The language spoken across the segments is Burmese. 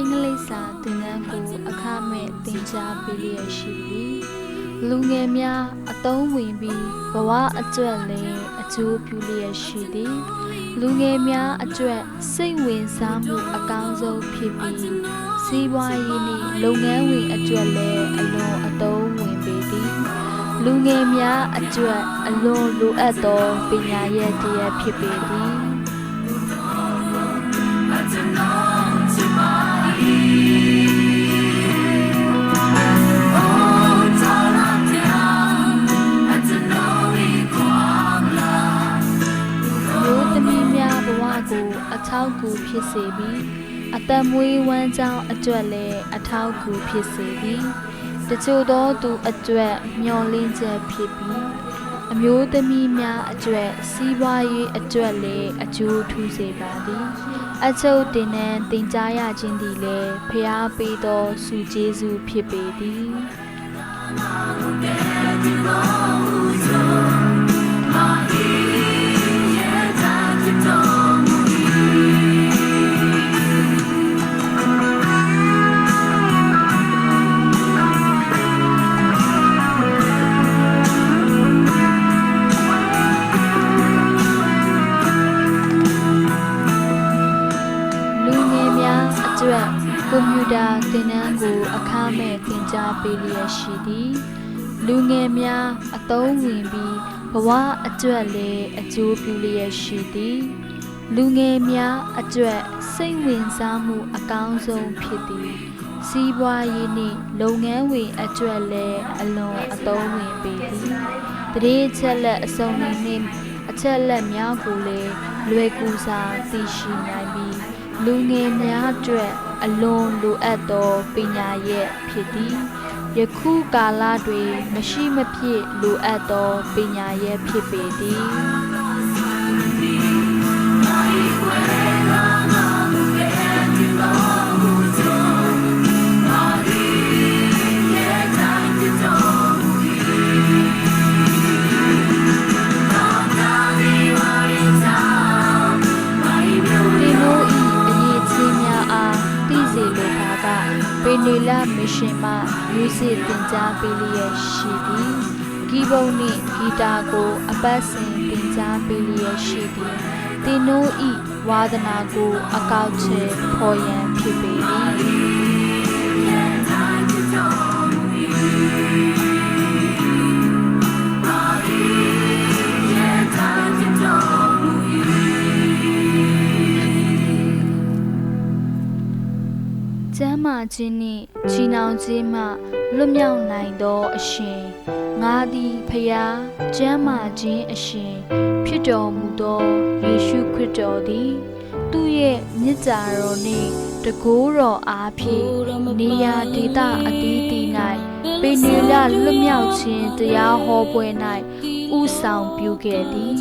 င်္ဂလိပ်စာသင်တန်းကိုအခမဲ့သင်ကြားပေးလျက်ရှိသည်လူငယ်များအသုံးဝင်ပြီးဘဝအတွက်လည်းအကျိုးပြုလျက်ရှိသည်လူငယ်များအတွက်စိတ်ဝင်စားမှုအကောင်းဆုံးဖြစ်ပြီးစီးပွားရေးနှင့်လုပ်ငန်းဝင်အတွက်လည်းအလွန်အသုံးဝင်ပေသည်လူငယ်များအတွက်အလွန်လိုအပ်သောပညာရပ်တစ်ရပ်ဖြစ်ပေသည်ကိုအထောက်အကူဖြစ်စေပြီးအသက်မွေးဝမ်းကြောင်းအတွက်လည်းအထောက်အကူဖြစ်စေသည်တချို့သောသူအတွက်မျှော်လင့်ချက်ဖြစ်ပြီးအမျိုးသမီးများအတွက်စီးပွားရေးအတွက်လည်းအကျိုးထူးစေပါသည်အချုပ်တင်နှန်းတင်ကြားရခြင်းသည်လည်းဖျားပေးသောဆုကျေးဇူးဖြစ်ပေသည်ကွန်ပျူတာသင်တန်းကိုအခမဲ့သင်ကြားပေးလျက်ရှိသည်လူငယ်များအသုံးဝင်ပြီးဘဝအတွက်လည်းအကျိုးပြုလျက်ရှိသည်လူငယ်များအတွက်စိတ်ဝင်စားမှုအကောင်းဆုံးဖြစ်သည်စီးပွားရေးနှင့်လုပ်ငန်းဝင်အတွက်လည်းအလွန်အသုံးဝင်ပေသည်တရေချက်လက်အစုံနှင့်အချက်လက်များကိုလည်းလွယ်ကူစွာသိရှိနိုင်ပြီးလူငယ်များအတွက်အလွန်လိုအပ်သောပညာရပ်ဖြစ်သည်ယခုကာလတွင်မရှိမဖြစ်လိုအပ်သောပညာရပ်ဖြစ်ပေသည်ပေနီလာမရှင်မှမျိုးစစ်တင်ကြားပေးလျက်ရှိသည်ကီးဘုံနှင့်ဂီတာကိုအပတ်စဉ်တင်ကြားပေးလျက်ရှိသည်တင်နိုးဤဝါဒနာကိုအကောက်ချဲဖော်ရန်ဖြစ်ပေသည်ကျမ်းမာခြင်းနှင့်ချီနှောင်ခြင်းမှလွတ်မြောက်နိုင်သောအရှင်ငါသည်ဖျားကျမ်းမာခြင်းအရှင်ဖြစ်တော်မူသောယေရှုခရစ်တော်သည်သူ့ရဲ့မြစ်တာတော်နှင့်တကိုးတော်အားဖြင့်နေရာဒေသအသီးသီး၌ပေနေလလွတ်မြောက်ခြင်းတရားဟောပွဲ၌ဥဆောင်ပြုခဲ့သည်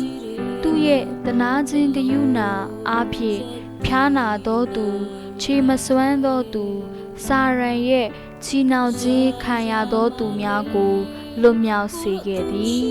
သူ့ရဲ့သနာခြင်းဂရုဏာအားဖြင့်ဖျားနာသောသူခြေမစွမ်းသောသူစာရန်ရဲ့ချီနှောင်ခြင်းခံရသောသူများကိုလွတ်မြောက်စေခဲ့သည်